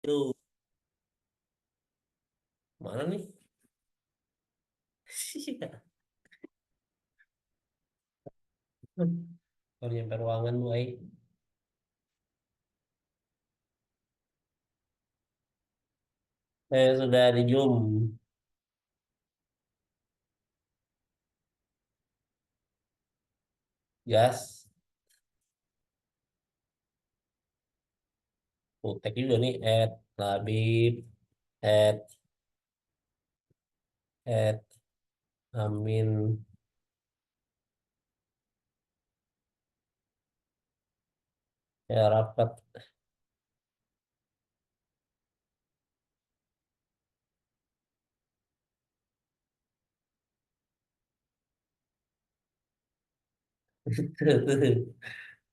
Itu mana nih? Baru nyampe ruangan lu, ay. Saya sudah di Zoom. Gas. Tag juga nih. Labib. At, at, Amin. Ya rapat.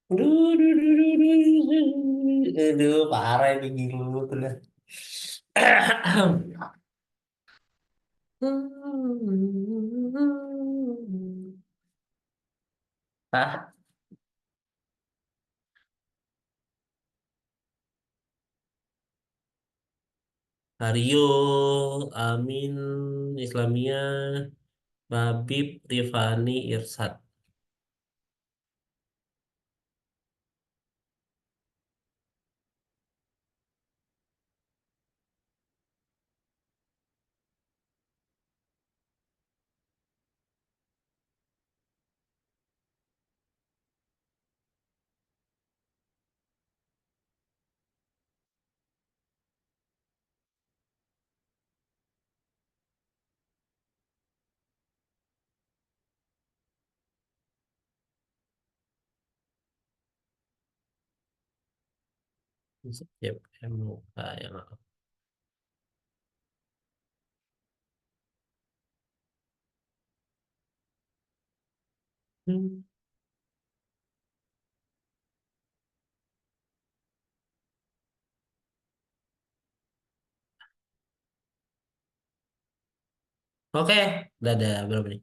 Aduh, aduh, aduh, aduh, aduh. Aduh, parah ini gila tuh dah. Ah, Hario, Amin, Islamia, Babib, Rifani, Irsad. Siap, MUK yang Oke, udah ada berapa nih?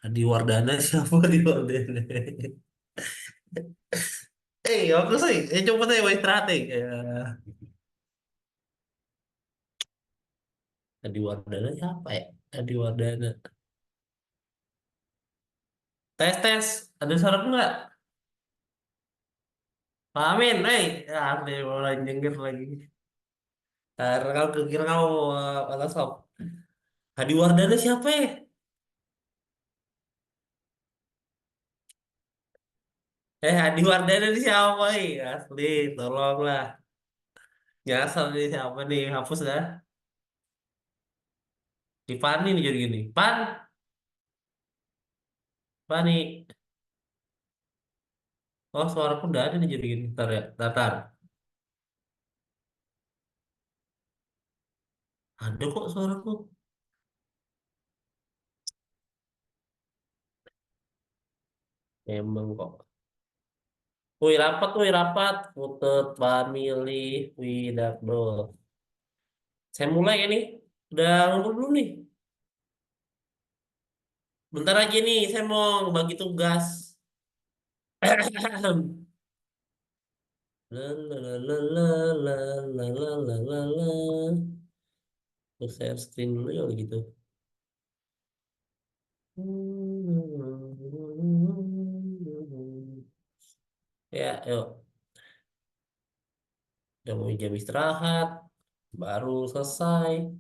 Adi Wardana siapa di Wardana? Aku sih, coba saya mau istirahat nih. Adi Wardana siapa ya? Adi Wardana. Tes tes, ada suara nggak? Pak Amin, ya, ada mulai jengger lagi. Karena kalau kira kamu sob. Adi Wardana siapa ya? Adi Wardana ini siapa ya? Asli, tolonglah. Nyasar nih siapa nih? Hapus dah. Tiffany nih jadi gini. Pani. Oh, suaraku udah ada nih jadi gini. Ntar ya, datar. Ada kok suaraku. Emang kok. Wih, rapat, wih, rapat. Putut, Pamili, wih, Dakdol. Saya mulai ya nih. Udah ngumpul belum nih? Bentar aja nih, saya mau bagi tugas. La, la, la, la, la, la, la, la, la, la. Terus share screen dulu ya gitu. Ya, yuk. Udah mau jam istirahat. Baru selesai.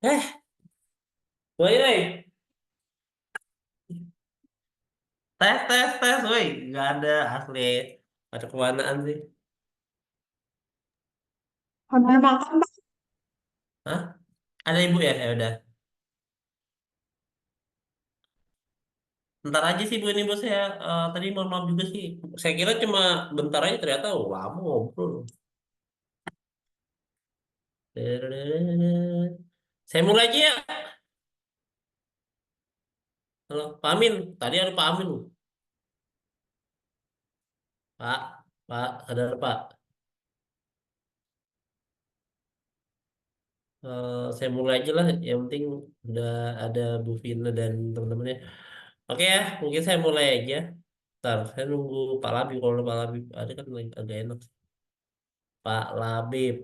Eh, woi, woi. Tes, tes, tes, woi. Nggak ada asli. Ada kemanaan sih? Habis makan, Pak. Hah? Ada ibu ya? Ya udah. Bentar aja sih bu ini bos saya. Tadi mohon maaf juga sih. Saya kira cuma bentar aja ternyata lama ngobrol. Saya mulai aja ya. Halo, Pak Amin. Tadi ada Pak Amin. Pak, Pak, sadar Pak. Saya mulai aja lah. Yang penting udah ada Bu Vina dan teman-temannya. Oke ya, mungkin saya mulai aja. Ntar, saya nunggu Pak Labib. Kalau Pak Labib ada kan agak enak. Pak Labib.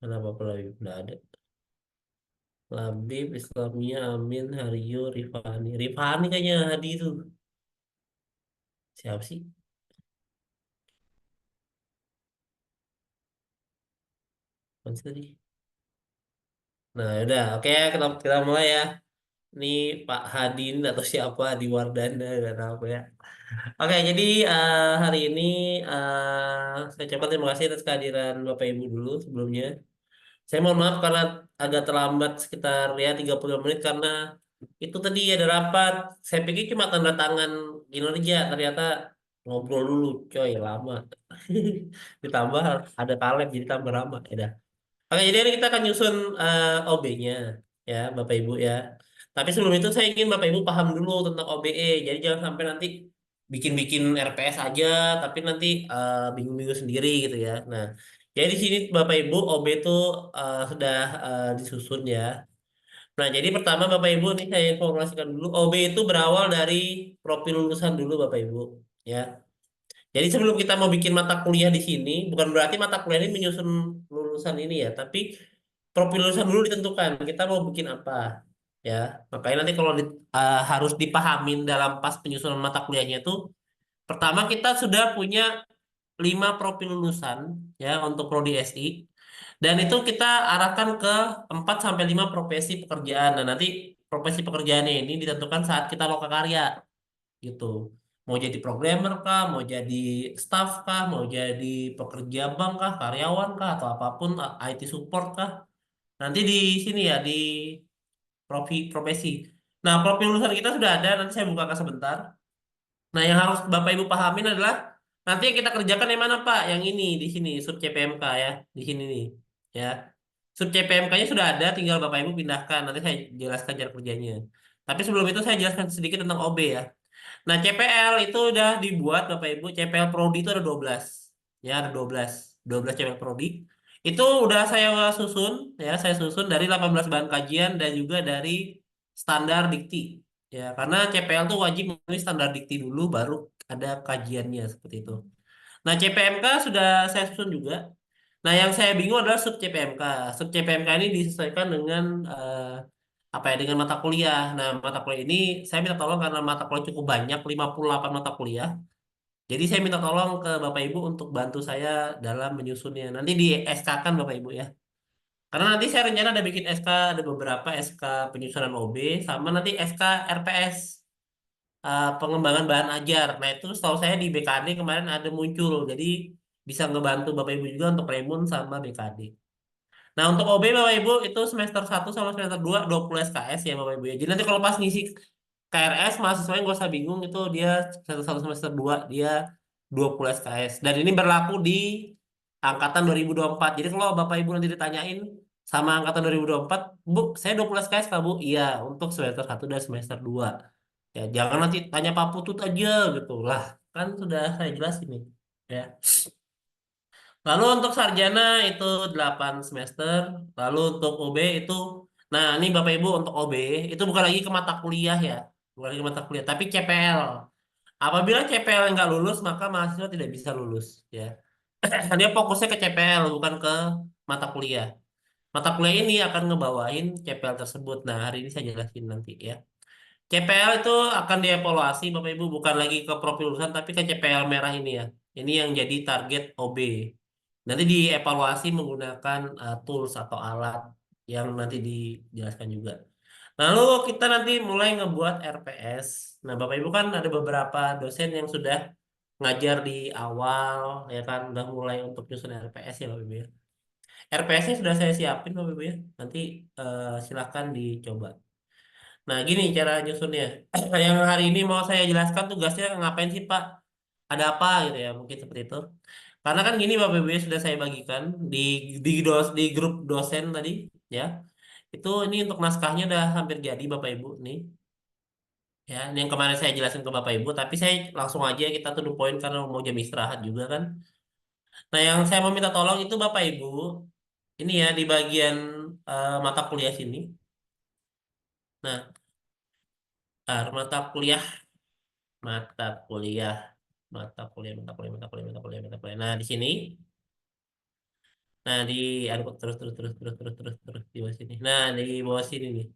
Kenapa Pak Labib? Nggak ada. Labib, Islamia, Amin, Haryo, Rifani. Rifani kayaknya Hadi itu. Siapa sih? Apaan sih tadi? Nah, udah. Oke, kita mulai ya. Ini Pak Hadin atau siapa di Wardana, nggak tahu apa ya. Oke, jadi hari ini saya ucapkan terima kasih atas kehadiran Bapak Ibu dulu sebelumnya. Saya mohon maaf karena agak terlambat sekitar ya 30 menit karena itu tadi ada rapat. Saya pikir cuma tanda tangan kinerja, ternyata ngobrol dulu, coy, lama. Ditambah ada kaleb jadi tambah lama. Ya dah. Oke, jadi ini kita akan nyusun OB-nya ya, Bapak Ibu ya. Tapi sebelum itu saya ingin Bapak Ibu paham dulu tentang OBE. Jadi jangan sampai nanti bikin-bikin RPS aja, tapi nanti bingung-bingung sendiri gitu ya. Nah, jadi di sini Bapak Ibu OB itu sudah disusun ya. Nah, jadi pertama Bapak Ibu nih saya informasikan dulu, OB itu berawal dari profil lulusan dulu Bapak Ibu ya. Jadi sebelum kita mau bikin mata kuliah di sini, bukan berarti mata kuliah ini menyusun lulusan ini ya, tapi profil lulusan dulu ditentukan. Kita mau bikin apa, ya. Makanya nanti kalau harus dipahamin dalam pas penyusunan mata kuliahnya itu, pertama kita sudah punya 5 profil lulusan, ya, untuk prodi SI. Dan itu kita arahkan ke 4 sampai 5 profesi pekerjaan. Nah, nanti profesi pekerjaannya ini ditentukan saat kita loka karya gitu. Mau jadi programmer kah, mau jadi staff kah, mau jadi pekerja bank kah, karyawan kah, atau apapun IT support kah. Nanti di sini ya di profesi. Nah, profil lulusan kita sudah ada, nanti saya buka sebentar. Nah, yang harus Bapak Ibu pahamin adalah nanti yang kita kerjakan yang mana Pak? Yang ini di sini sub CPMK ya, di sini nih. Ya. Sub CPMK-nya sudah ada, tinggal Bapak Ibu pindahkan. Nanti saya jelaskan cara kerjanya. Tapi sebelum itu saya jelaskan sedikit tentang OB ya. Nah, CPL itu udah dibuat Bapak Ibu. CPL Prodi itu ada 12. Ya, ada 12 CPL Prodi. Itu udah saya susun ya, saya susun dari 18 bahan kajian dan juga dari standar dikti. Ya, karena CPL tuh wajib memenuhi standar dikti dulu baru ada kajiannya seperti itu. Nah, CPMK sudah saya susun juga. Nah, yang saya bingung adalah sub CPMK. Sub CPMK ini disesuaikan dengan apa ya dengan mata kuliah. Nah, mata kuliah ini saya minta tolong karena mata kuliah cukup banyak, 58 mata kuliah. Jadi saya minta tolong ke Bapak Ibu untuk bantu saya dalam menyusunnya. Nanti di SK-kan Bapak Ibu ya. Karena nanti saya rencana ada bikin SK, ada beberapa SK penyusunan OB, sama nanti SK RPS, pengembangan bahan ajar. Nah, itu setahu saya di BKD kemarin ada muncul. Jadi bisa ngebantu Bapak Ibu juga untuk Remun sama BKD. Nah, untuk OB Bapak Ibu itu semester 1 sama semester 20 SKS ya Bapak Ibu ya. Jadi nanti kalau pas ngisi KRS mahasiswanya nggak usah bingung itu dia semester 1 semester 2 dia 20 SKS. Dan ini berlaku di angkatan 2024. Jadi kalau Bapak Ibu nanti ditanyain sama angkatan 2024, Bu, saya 20 SKS Kak Bu? Iya, untuk semester 1 dan semester 2. Ya, jangan nanti tanya Pak Putut aja gitu lah. Kan sudah saya jelasin nih. Ya. Lalu untuk sarjana itu 8 semester. Lalu untuk OB itu, nah ini Bapak Ibu untuk OB itu bukan lagi ke mata kuliah ya. Bukan lagi ke mata kuliah, tapi CPL. Apabila CPL nggak lulus, maka mahasiswa tidak bisa lulus. Ya. Dia fokusnya ke CPL, bukan ke mata kuliah. Mata kuliah ini akan ngebawain CPL tersebut. Nah, hari ini saya jelasin nanti ya. CPL itu akan dievaluasi Bapak Ibu bukan lagi ke profil lulusan tapi ke CPL merah ini ya. Ini yang jadi target OB. Nanti dievaluasi menggunakan tools atau alat yang nanti dijelaskan juga. Lalu kita nanti mulai ngebuat RPS. Nah, Bapak Ibu kan ada beberapa dosen yang sudah ngajar di awal ya kan udah mulai untuk nyusun RPS ya Bapak Ibu ya. RPS-nya sudah saya siapin Bapak Ibu ya. Nanti silahkan dicoba. Nah, gini cara nyusunnya. Yang hari ini mau saya jelaskan tugasnya ngapain sih, Pak? Ada apa gitu ya, mungkin seperti itu. Karena kan gini Bapak Ibu ya, sudah saya bagikan di grup dosen tadi ya. Itu ini untuk naskahnya udah hampir jadi Bapak Ibu nih. Ya, ini yang kemarin saya jelasin ke Bapak Ibu, tapi saya langsung aja kita to the point karena mau jam istirahat juga kan. Nah, yang saya mau minta tolong itu Bapak Ibu, ini ya di bagian mata kuliah sini. Nah, mata kuliah. Mata kuliah, mata kuliah, mata kuliah, mata kuliah, mata kuliah. Nah, di sini, nah di aduk terus terus terus terus terus terus terus di bawah sini. Nah, di bawah sini nih.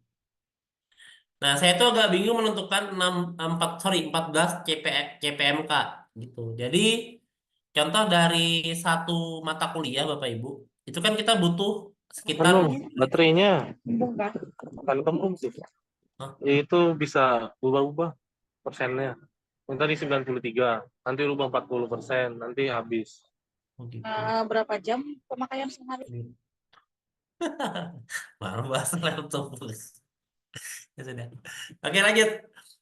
Nah, saya tuh agak bingung menentukan 14 CPMK gitu. Jadi, contoh dari satu mata kuliah Bapak Ibu, itu kan kita butuh sekitar, Anu, baterainya Bukan. kan kamu sih. hah, Itu bisa ubah-ubah persennya. Yang tadi 93, nanti rubah 40%, nanti habis. oh gitu. Berapa jam pemakaian sehari? Baru bahas laptop. Ya sudah. Oke lanjut.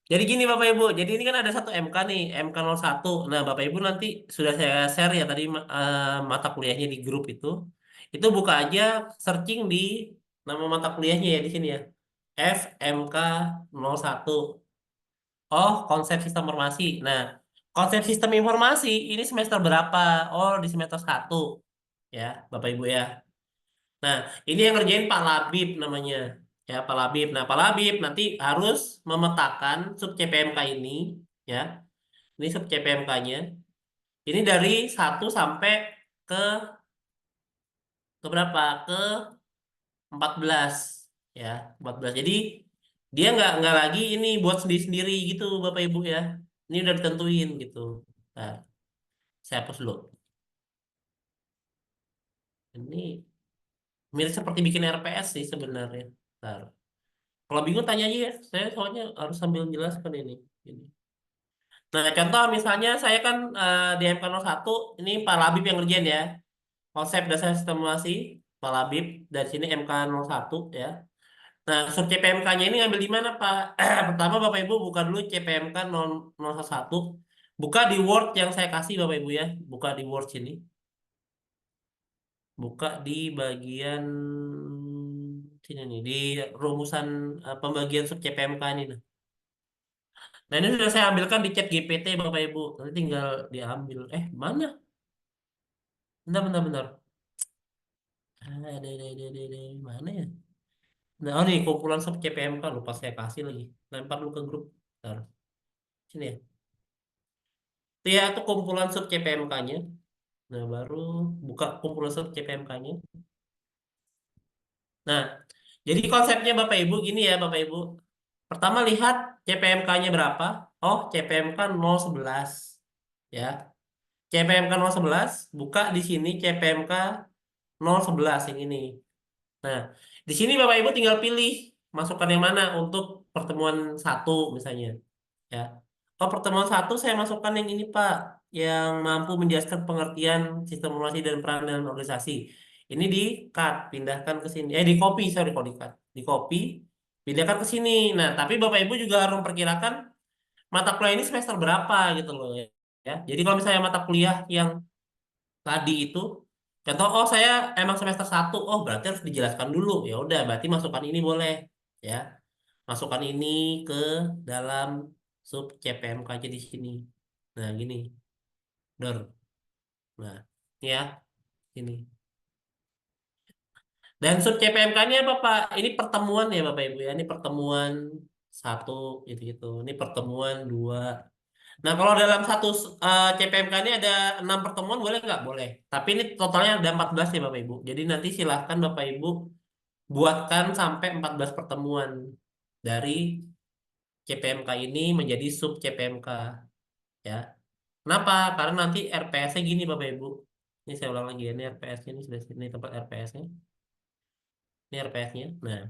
Jadi gini Bapak Ibu, jadi ini kan ada satu MK nih, MK 1. Nah Bapak Ibu nanti sudah saya share ya tadi mata kuliahnya di grup itu. Itu buka aja searching di nama mata kuliahnya ya di sini ya. FMK 1. Oh, konsep sistem informasi. Nah, konsep sistem informasi ini semester berapa? Oh, di semester 1. Ya, Bapak Ibu ya. Nah, ini yang ngerjain Pak Labib namanya. Ya, Pak Labib. Nah, Pak Labib nanti harus memetakan sub CPMK ini. Ya, ini sub CPMK-nya. Ini dari 1 sampai ke, ke berapa? Ke 14. Ya, 14. Jadi, dia nggak lagi ini buat sendiri-sendiri gitu, Bapak Ibu ya. Ini udah ditentuin gitu. Nah, saya hapus dulu. Ini mirip seperti bikin RPS sih sebenarnya. Bentar. Kalau bingung tanya aja ya. Saya soalnya harus sambil jelaskan ini. Ini. Nah, contoh misalnya saya kan di MK 1 ini Pak Labib yang ngerjain ya. Konsep dasar sistemasi Pak Labib dari sini MK 1 ya. Nah, sub CPMK-nya ini ngambil di mana, Pak? Pertama Bapak Ibu buka dulu CPMK 001. Buka di Word yang saya kasih Bapak Ibu ya. Buka di Word sini. Buka di bagian sini nih di rumusan pembagian sub CPMK ini. Nah ini sudah saya ambilkan di chat GPT Bapak Ibu. Nanti tinggal diambil. Mana? Bentar, bentar, bentar. Mana ya? Nah, oh nih kumpulan sub CPMK lupa saya kasih lagi. Lempar dulu ke grup. Bentar. Sini ya. Itu ya itu kumpulan sub CPMK-nya. Nah baru buka kumpulan sub CPMK-nya. Nah jadi konsepnya Bapak Ibu gini ya Bapak Ibu. Pertama lihat CPMK-nya berapa. Oh CPMK 011. Ya. CPMK 011 buka di sini CPMK 011 yang ini. Nah, di sini Bapak Ibu tinggal pilih masukkan yang mana untuk pertemuan 1 misalnya. Ya. Oh, pertemuan 1 saya masukkan yang ini Pak, yang mampu menjelaskan pengertian sistem informasi dan peran dalam organisasi. Ini di cut, pindahkan ke sini. Di copy, sorry kalau di cut. Di copy, pindahkan ke sini. Nah, tapi Bapak Ibu juga harus memperkirakan mata kuliah ini semester berapa gitu loh ya. Ya. Jadi kalau misalnya mata kuliah yang tadi itu contoh oh saya emang semester 1 oh berarti harus dijelaskan dulu ya udah berarti masukkan ini boleh ya masukkan ini ke dalam sub CPMK aja di sini nah gini dor nah ini ya ini dan sub CPMK ini apa Pak ini pertemuan ya Bapak Ibu ya ini pertemuan 1 gitu gitu ini pertemuan 2. Nah, kalau dalam satu CPMK ini ada 6 pertemuan, boleh nggak? Boleh. Tapi ini totalnya ada 14 ya Bapak Ibu. Jadi nanti silahkan Bapak Ibu buatkan sampai 14 pertemuan dari CPMK ini menjadi sub CPMK. Ya. Kenapa? Karena nanti RPS-nya gini Bapak Ibu. Ini saya ulang lagi ya. Ini RPS-nya, ini sudah sini tempat RPS-nya. Ini RPS-nya. Nah,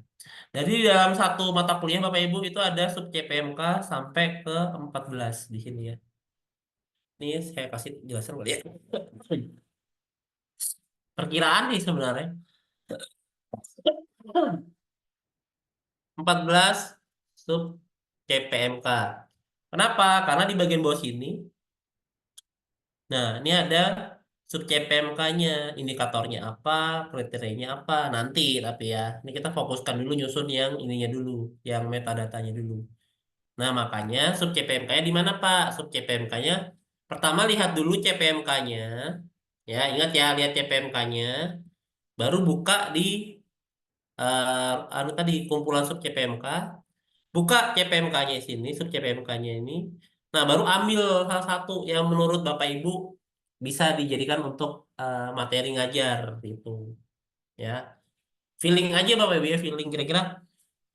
jadi dalam satu mata kuliah Bapak Ibu itu ada sub CPMK sampai ke 14 di sini ya. Ini saya kasih jelasan kali ya. Perkiraan nih sebenarnya. 14 sub CPMK. Kenapa? Karena di bagian bawah sini, nah ini ada sub CPMK-nya, indikatornya apa, kriterianya apa, nanti tapi ya. Ini kita fokuskan dulu nyusun yang ininya dulu, yang metadatanya dulu. Nah makanya sub CPMK-nya di mana Pak? Sub CPMK-nya, pertama lihat dulu CPMK-nya, ya ingat ya lihat CPMK-nya, baru buka di anu tadi kumpulan sub CPMK. Buka CPMK-nya sini, sub CPMK-nya ini. Nah, baru ambil salah satu yang menurut Bapak Ibu bisa dijadikan untuk materi ngajar gitu. Ya, feeling aja Bapak Ibu ya, feeling kira-kira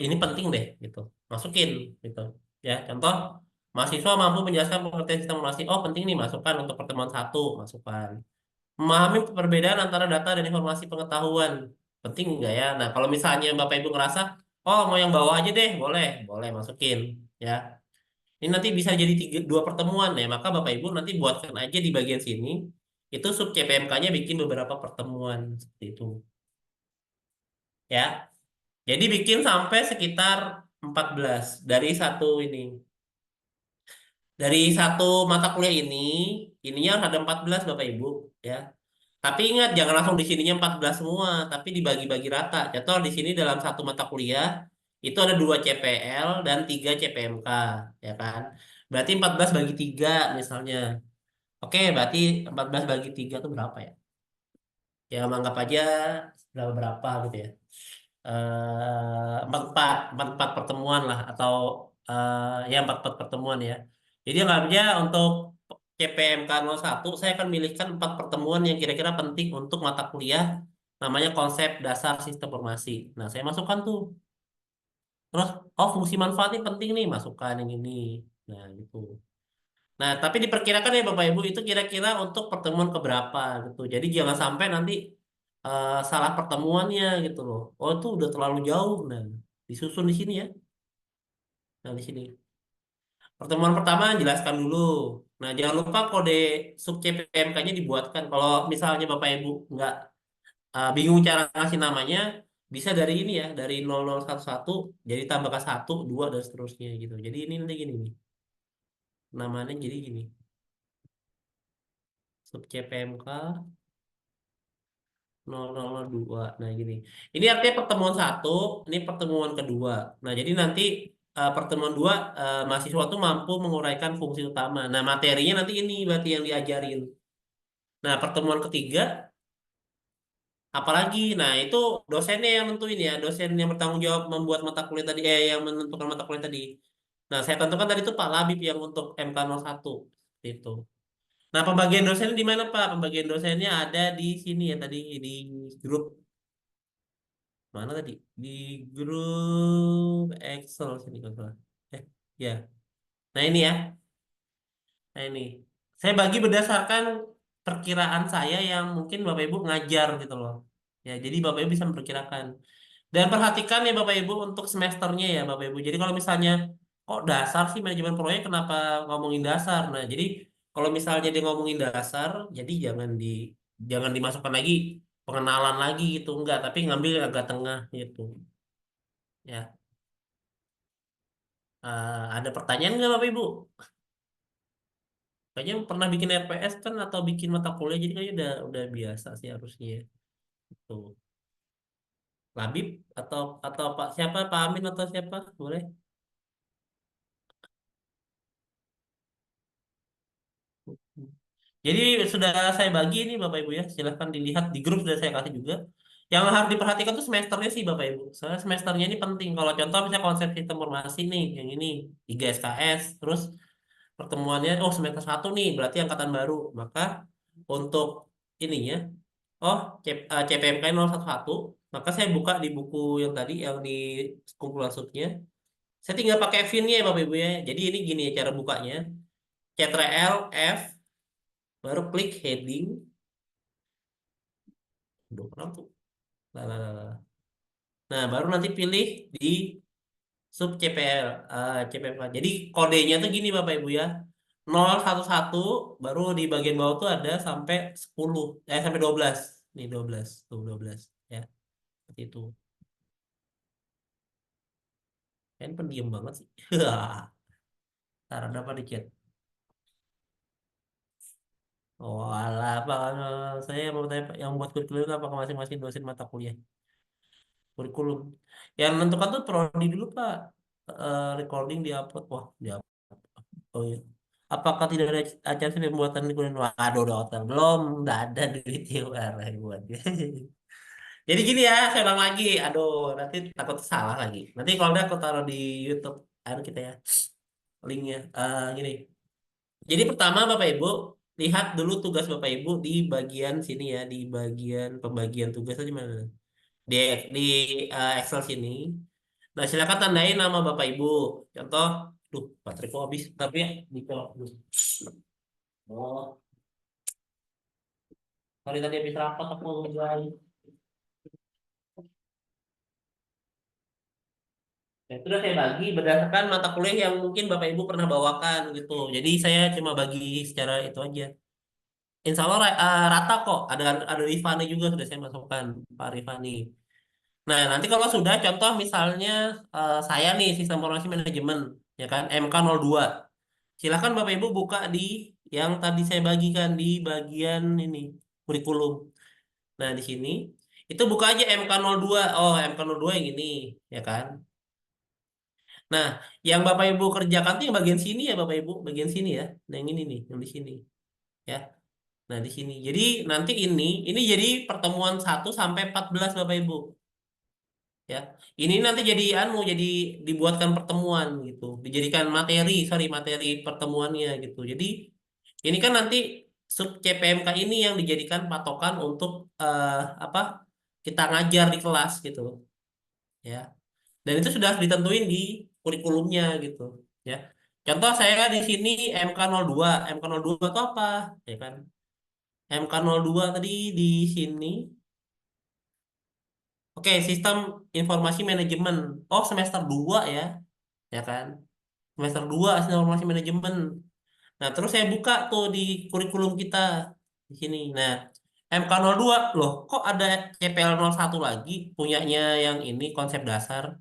ini penting deh gitu. Masukin gitu. Ya, contoh mahasiswa mampu menjelaskan pengertian sistem informasi. Oh, penting nih masukkan untuk pertemuan satu, masukkan. Memahami perbedaan antara data dan informasi pengetahuan. Penting nggak ya? Nah, kalau misalnya Bapak Ibu ngerasa, oh mau yang bawah aja deh, boleh, boleh masukin. Ya, ini nanti bisa jadi dua pertemuan ya. Maka Bapak Ibu nanti buatkan aja di bagian sini. Itu sub CPMK-nya bikin beberapa pertemuan seperti itu. Ya, jadi bikin sampai sekitar 14 dari satu ini. Dari satu mata kuliah ininya harus ada 14 Bapak Ibu. Ya. Tapi ingat, jangan langsung di sininya 14 semua, tapi dibagi-bagi rata. Contoh di sini dalam satu mata kuliah, itu ada 2 CPL dan 3 CPMK, ya kan? Berarti 14 bagi 3 misalnya. Oke, berarti 14 bagi 3 itu berapa ya? Ya, anggap aja berapa gitu ya. Empat pertemuan lah, atau ya empat pertemuan ya. Jadi anggap aja untuk CPMK satu saya akan milihkan 4 pertemuan yang kira-kira penting untuk mata kuliah namanya konsep dasar sistem informasi. Nah, saya masukkan tuh. Terus, oh fungsi manfaat ini penting nih, masukkan yang ini. Nah, gitu. Nah, tapi diperkirakan ya Bapak Ibu itu kira-kira untuk pertemuan keberapa gitu. Jadi jangan sampai nanti salah pertemuannya gitu loh. Oh, itu udah terlalu jauh. Nah, disusun di sini ya. Nah, di sini. Pertemuan pertama jelaskan dulu. Nah, jangan lupa kode sub CPMK-nya dibuatkan. Kalau misalnya Bapak Ibu nggak bingung cara ngasih namanya, bisa dari ini ya, dari 0011 jadi tambah ke 1, 2 dan seterusnya gitu. Jadi ini nanti gini nih. Namanya jadi gini. Sub CPMK 0002. Nah, gini. Ini artinya pertemuan satu, ini pertemuan kedua. Nah, jadi nanti pertemuan dua mahasiswa tuh mampu menguraikan fungsi utama. Nah, materinya nanti ini berarti yang diajarin. Nah, pertemuan ketiga apalagi? Nah, itu dosennya yang nentuin ya, dosen yang bertanggung jawab membuat mata kuliah tadi, yang menentukan mata kuliah tadi. Nah, saya tentukan tadi itu Pak Labib yang untuk MK01 itu. Nah, pembagian dosennya di mana Pak? Pembagian dosennya ada di sini ya tadi di grup mana tadi? Di grup Excel sini kalau nggak salah. Ya. Nah, ini ya. Nah, ini. Saya bagi berdasarkan perkiraan saya yang mungkin Bapak Ibu ngajar gitu loh. Ya, jadi Bapak Ibu bisa memperkirakan. Dan perhatikan ya Bapak Ibu untuk semesternya ya Bapak Ibu. Jadi kalau misalnya kok dasar sih manajemen proyek kenapa ngomongin dasar? Nah, jadi kalau misalnya dia ngomongin dasar, jadi jangan dimasukkan lagi pengenalan lagi gitu enggak, tapi ngambil agak tengah gitu. Ya. Ada pertanyaan nggak Bapak Ibu? Kayaknya pernah bikin RPS kan atau bikin mata kuliah jadi kayaknya udah biasa sih harusnya ya. Tuh. Labib atau Pak siapa Pak Amin atau siapa? Boleh? Jadi sudah saya bagi ini Bapak Ibu ya. Silahkan dilihat di grup sudah saya kasih juga. Yang harus diperhatikan tuh semesternya sih Bapak Ibu. Soalnya semesternya ini penting. Kalau contoh misalnya konsep sistem informasi nih, yang ini 3 SKS, terus pertemuannya oh semester satu nih, berarti angkatan baru. Maka untuk ininya, oh CPMK 011, maka saya buka di buku yang tadi yang di kumpulan subnya. Saya tinggal pakai VIN-nya ya Bapak Ibu ya. Jadi ini gini ya cara bukanya. Ctrl F baru klik heading. Udah kenapa tuh? Lah, lah, lah, lah. Nah, baru nanti pilih di sub CPL, CPMK. Jadi kodenya tuh gini Bapak Ibu ya. 011 baru di bagian bawah tuh ada sampai 10 sampai 12. Nih 12, tuh 12 ya. Seperti itu. Kan pendiam banget sih. Saran apa di chat? Oh, alah, apa saya mau tanya Pak, yang buat kurikulum itu apa ke masing-masing dosen mata kuliah? Kurikulum. Yang menentukan tuh prodi dulu Pak. Recording di-upload. Wah, oh iya. Apakah tidak ada acara sih pembuatan kurikulum? Waduh, dokter. Belum, nggak ada duit yang buat. Jadi gini ya, saya ulang lagi. Aduh, nanti takut salah lagi. Nanti kalau udah aku taruh di YouTube. Ayo kita ya, linknya. Gini. Jadi pertama Bapak Ibu, lihat dulu tugas Bapak Ibu di bagian sini ya, di bagian pembagian tugas aja mana? Di, di Excel sini. Nah, silakan tandain nama Bapak Ibu. Contoh, bateraiku habis, tapi ya, di kolom dulu. Oh, sorry tadi habis rapat aku ngerjain. Ya, itu udah saya bagi berdasarkan mata kuliah yang mungkin Bapak Ibu pernah bawakan gitu. Jadi saya cuma bagi secara itu aja. Insya Allah rata kok. Ada Rifani juga sudah saya masukkan, Pak Rifani. Nah, nanti kalau sudah contoh misalnya saya nih sistem informasi manajemen, ya kan, MK02. Silakan Bapak Ibu buka di yang tadi saya bagikan di bagian ini kurikulum. Nah, di sini itu buka aja MK02. Oh, MK02 yang ini, ya kan? Nah, yang Bapak Ibu kerjakan tuh yang bagian sini ya Bapak Ibu, bagian sini ya. Nah, yang ini nih, yang di sini, ya. Nah, di sini. Jadi nanti ini jadi pertemuan 1 sampai 14 Bapak Ibu. Ya, ini nanti jadi dibuatkan pertemuan gitu, dijadikan materi pertemuannya gitu. Jadi ini kan nanti sub CPMK ini yang dijadikan patokan untuk apa kita ngajar di kelas gitu ya. Dan itu sudah ditentuin di kurikulumnya gitu ya. Contoh saya di sini MK02, MK02 itu apa ya kan? MK02 tadi di sini. Oke, sistem informasi manajemen. Oh, semester 2 ya kan? Semester 2 sistem informasi manajemen. Nah, terus saya buka tuh di kurikulum kita di sini. Nah, MK02 loh, kok ada CPL 01 lagi punyanya yang ini konsep dasar.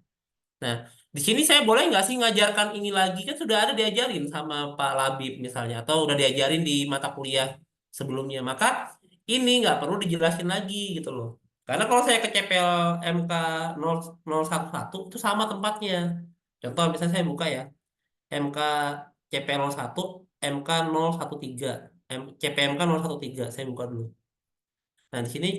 Nah, di sini saya boleh nggak sih ngajarkan ini lagi? Kan sudah ada diajarin sama Pak Labib misalnya, atau udah diajarin di mata kuliah sebelumnya. Maka ini nggak perlu dijelasin lagi gitu loh. Karena kalau saya ke CPL MK 011 itu sama tempatnya. Contoh misalnya saya buka ya, MK CPL 01, MK 013, CPMK 013, saya buka dulu. Nah, di sini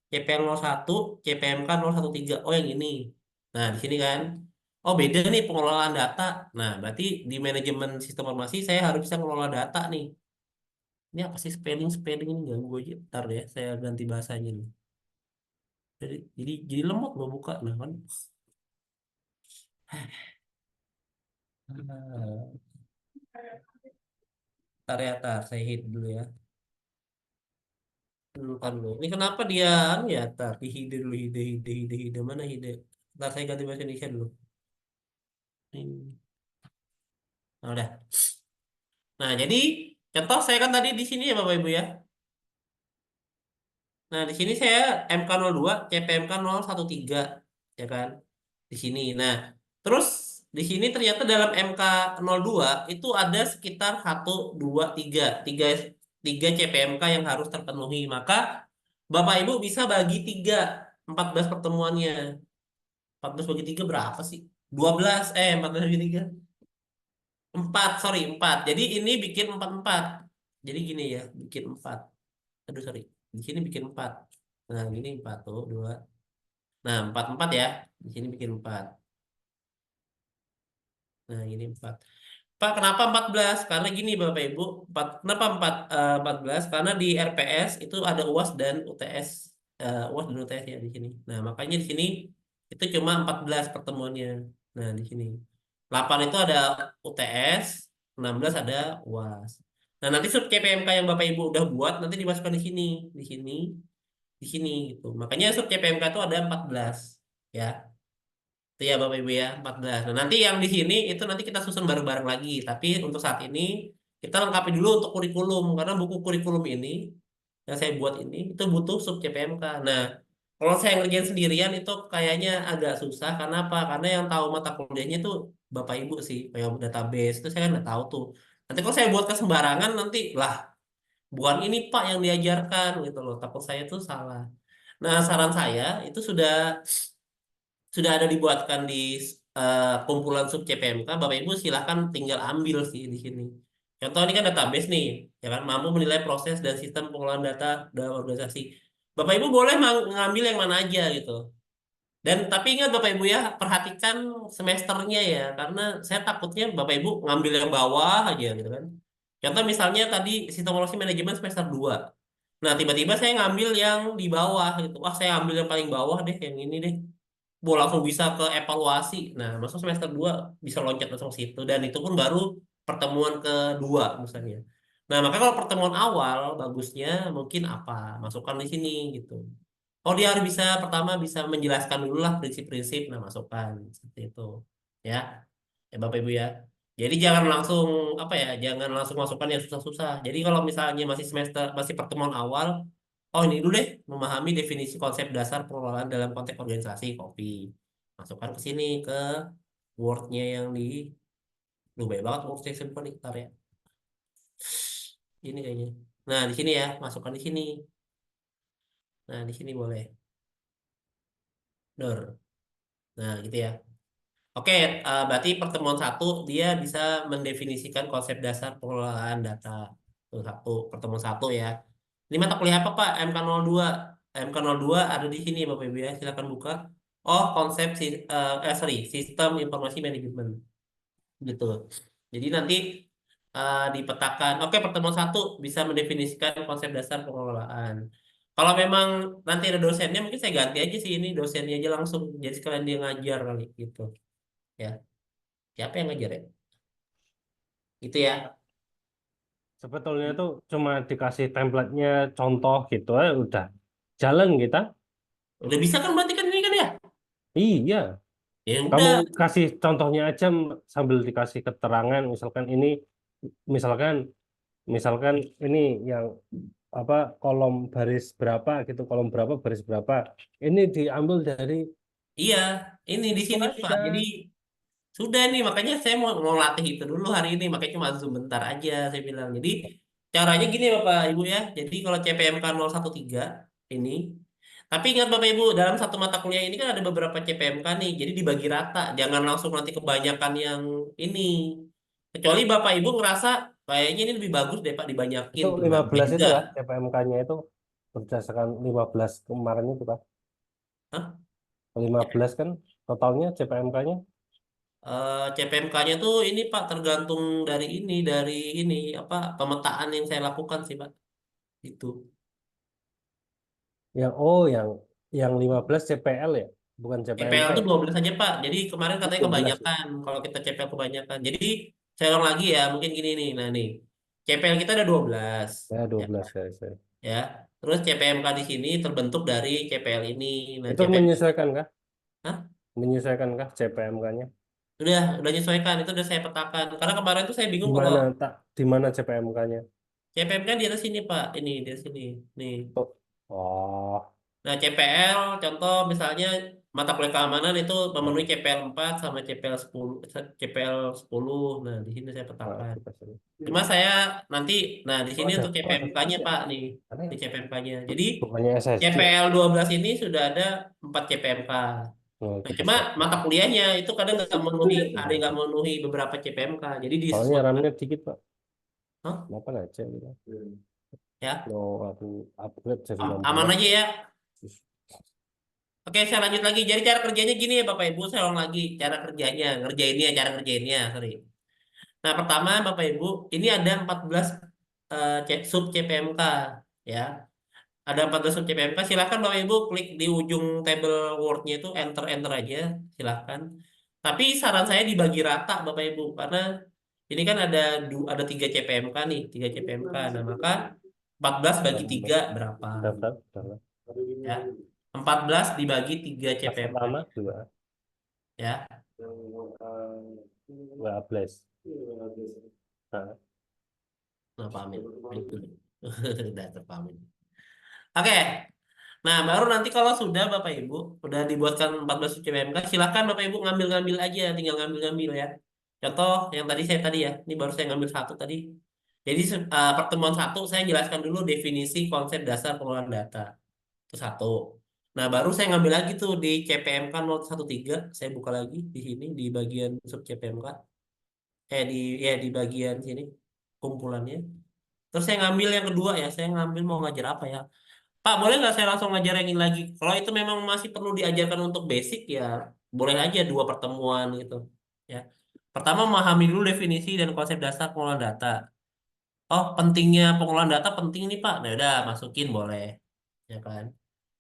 CPL 01, CPMK 013. Oh, yang ini. Nah, di sini kan. Oh, beda nih pengelolaan data. Nah, berarti di manajemen sistem informasi saya harus bisa mengelola data nih. Ini apa sih spelling ini ganggu aja. Ntar ya, saya ganti bahasanya nih. Jadi lemot mau buka nah kan. Ah, Ntar ya, saya hit dulu ya. Kan dulu. Ini kenapa dia anu ya? Tar di hide dulu, hide. Mana hide? Ntar saya ganti bahasa Indonesia dulu. Ini. Nah, udah. Nah, jadi contoh saya kan tadi di sini ya Bapak Ibu ya. Nah, di sini saya MK02, CPMK 013, ya kan? Di sini. Nah, terus di sini ternyata dalam MK02 itu ada sekitar 1, 2, 3 tiga CPMK yang harus terpenuhi. Maka Bapak Ibu bisa bagi 14 pertemuannya. 14 bagi 3 berapa sih? 12, 14 bagi 3. 4, sorry, 4. Jadi ini bikin 4-4. Jadi gini ya, bikin 4. Aduh, sorry. Di sini bikin 4. Nah, ini 4 tuh, 2. Nah, 4-4 ya. Di sini bikin 4. Nah, ini 4. Pak, kenapa 14? Karena gini Bapak Ibu, kenapa 14? Karena di RPS itu ada UAS dan UTS. UAS dan UTS ya di sini. Nah, makanya di sini itu cuma 14 pertemuannya. Nah, di sini. 8 itu ada UTS, 16 ada UAS. Nah, nanti sub CPMK yang Bapak Ibu udah buat nanti dimasukkan di sini, di sini gitu. Makanya sub CPMK itu ada 14 ya. Itu ya Bapak Ibu ya, 14. Nah, nanti yang di sini itu nanti kita susun bareng-bareng lagi. Tapi untuk saat ini kita lengkapi dulu untuk kurikulum karena buku kurikulum ini yang saya buat ini itu butuh sub CPMK. Nah, kalau saya ngerjain sendirian itu kayaknya agak susah. Karena apa? Karena yang tahu mata kuliahnya itu Bapak Ibu sih, kayak database itu saya kan nggak tahu tuh. Nanti kalau saya buat ke sembarangan nanti lah bukan ini Pak yang diajarkan gitu loh. Takut saya tuh salah. Nah, saran saya itu sudah ada dibuatkan di kumpulan sub CPMK. Bapak Ibu silahkan tinggal ambil sih di sini. Contoh ini kan database nih, ya kan mampu menilai proses dan sistem pengelolaan data dalam organisasi. Bapak Ibu boleh mengambil yang mana aja gitu. Dan tapi ingat Bapak Ibu ya, perhatikan semesternya ya, karena saya takutnya Bapak Ibu ngambil yang bawah aja gitu kan. Contoh misalnya tadi sistem informasi manajemen semester 2. Nah, tiba-tiba saya ngambil yang di bawah gitu. Wah, saya ambil yang paling bawah deh, yang ini deh. Langsung bisa ke evaluasi. Nah, masuk semester 2 bisa loncat langsung situ. Dan itu pun baru pertemuan kedua misalnya. Nah, maka kalau pertemuan awal, bagusnya mungkin apa? Masukkan di sini gitu. Oh, dia harus bisa, pertama bisa menjelaskan dulu lah prinsip-prinsip. Nah, masukkan. Seperti itu. Ya, ya Bapak Ibu ya. Jadi jangan langsung, apa ya, jangan langsung masukkan yang susah-susah. Jadi kalau misalnya masih semester, masih pertemuan awal, oh ini dulu deh, memahami definisi konsep dasar pengelolaan dalam konteks organisasi kopi. Masukkan ke sini ke Word-nya yang di, lu banyak banget Word saya simpan nih, ntar ya. Ini kayaknya. Nah di sini ya, masukkan di sini. Nah di sini boleh. Dor. Nah gitu ya. Oke, berarti pertemuan satu dia bisa mendefinisikan konsep dasar pengelolaan data. Itu satu, pertemuan satu ya. Ini mata kuliah apa Pak? MK02. MK02 ada di sini Bapak Ibu ya, silakan buka. Oh, konsep sorry, sistem informasi manajemen gitu. Jadi nanti dipetakan. Oke, pertemuan satu bisa mendefinisikan konsep dasar pengelolaan. Kalau memang nanti ada dosennya, mungkin saya ganti aja sih ini dosennya aja langsung. Jadi sekalian dia ngajar kali gitu. Ya, siapa yang ngajar ya? Gitu ya. Sebetulnya tuh cuma dikasih template-nya contoh gitu ya udah jalan kita. Udah bisa kan berarti kan ini kan ya? Iya, Ya kamu udah. kasih contohnya aja sambil dikasih keterangan misalkan ini misalkan misalkan ini yang apa kolom baris berapa gitu, kolom berapa baris berapa. Ini diambil dari Iya, ini di itu sini Pak. Jadi aja. sudah nih, makanya saya mau latih itu dulu hari ini, makanya cuma zoom bentar aja saya bilang. Jadi caranya gini Bapak Ibu ya. Jadi kalau CPMK 013 ini, tapi ingat Bapak Ibu, dalam satu mata kuliah ini kan ada beberapa CPMK nih, jadi dibagi rata, jangan langsung nanti kebanyakan yang ini. Kecuali Bapak Ibu ngerasa kayaknya ini lebih bagus deh Pak dibanyakin Itu tuh. Nah, 15 itu beda. ya CPMK-nya itu berdasarkan 15 kemarin itu kan. Hah? 15 kan totalnya CPMK-nya. CPMK-nya tuh ini Pak tergantung dari ini apa pemetaan yang saya lakukan sih Pak. Itu. Yang oh yang 15 CPL ya, bukan CPMK CPL tuh ya. 12 aja Pak. Jadi kemarin Oh, katanya 12 ya. kebanyakan kalau kita CPL kebanyakan. Jadi saya ulang lagi ya, mungkin gini nih. Nah nih, CPL kita ada 12 Ya ya, 12 ya, saya. ya. Terus CPMK di sini terbentuk dari CPL ini. Nah, Itu CPL. menyesuaikan kah? Hah? Menyesuaikan kah CPMK-nya? Udah nyesuaikan, itu udah saya petakan. Karena kemarin tuh saya Di bingung kalau mana tak di mana CPMK-nya? CPMK di atas sini Pak. Ini di atas sini. Nih. Oh, oh, Nah, CPL contoh misalnya mata kuliah keamanan itu memenuhi CPL 4 sama CPL 10 CPL 10. Nah, di sini saya nah, petakan. kita sini. Cuma saya nanti nah di Oh, sini ada, untuk oh, ada terus CPMK-nya ya. Pak nih, Ada di ya? CPMK-nya. Jadi Bukannya SSC ya? CPL 12 ini sudah ada 4 CPMK. Oh, Nah, kita cuma siapkan. mata kuliahnya itu kadang nggak memenuhi, ada yang Iya. nggak memenuhi beberapa CPMK. Jadi Soalnya disesuaikan. RAM-nya dikit, Pak. Hah? Kenapa aja gitu? Ya, Mau aku upgrade jadi aman 16. aja ya. Oke, saya lanjut lagi. Jadi cara kerjanya gini ya Bapak Ibu, saya ulang lagi cara kerjanya, ngerjainnya, cara kerjainnya, sorry. Nah, pertama Bapak Ibu, ini ada 14 sub CPMK ya. Ada 14 sub CPMK, silahkan Bapak Ibu klik di ujung table Word-nya itu enter aja, silahkan. Tapi saran saya dibagi rata Bapak Ibu, karena ini kan ada 3 CPMK nih, 3 CPMK. Nah, maka 14 bagi 3 berapa? Daftar, daftar. Ya. 14 dibagi 3 Kelas CPMK pertama juga ya. nggak blast. Nah, Nah, pamin. Udah terpamin. Oke. Nah, baru nanti kalau sudah Bapak Ibu udah dibuatkan 14 CPMK, silakan Bapak Ibu ngambil-ngambil aja, tinggal ngambil-ngambil ya. Contoh yang tadi saya tadi ya, ini baru saya ngambil satu tadi. Jadi pertemuan satu saya jelaskan dulu definisi konsep dasar pengelolaan data. Itu satu. Nah, baru saya ngambil lagi tuh di CPMK 013, saya buka lagi di sini di bagian sub CPMK. Di ya di bagian sini kumpulannya. Terus saya ngambil yang kedua ya, saya ngambil mau ngajar apa ya? Pak, boleh nggak saya langsung ngajar yang ini lagi? Kalau itu memang masih perlu diajarkan untuk basic ya, boleh aja dua pertemuan gitu. Ya. Pertama memahami dulu definisi dan konsep dasar pengelolaan data. oh pentingnya pengolahan data penting nih Pak, nah udah masukin boleh, ya kan?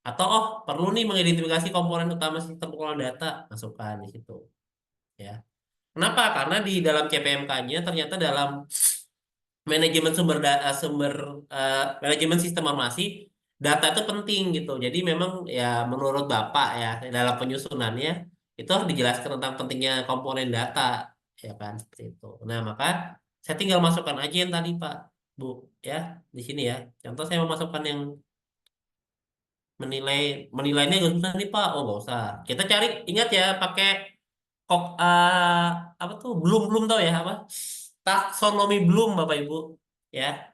Atau oh perlu nih mengidentifikasi komponen utama sistem pengolahan data, masukkan di situ, ya. Kenapa? Karena di dalam CPMK-nya ternyata dalam manajemen manajemen sistem informasi data itu penting gitu. Jadi memang ya menurut Bapak ya dalam penyusunannya itu harus dijelaskan tentang pentingnya komponen data, ya kan seperti itu. Nah, maka saya tinggal masukkan aja yang tadi Pak, Bu, ya di sini ya. Contoh saya mau masukkan yang menilai menilainya gak usah nih Pak. Oh, gak usah. Kita cari ingat ya pakai kok apa tuh belum belum tahu ya apa taksonomi belum Bapak Ibu, ya.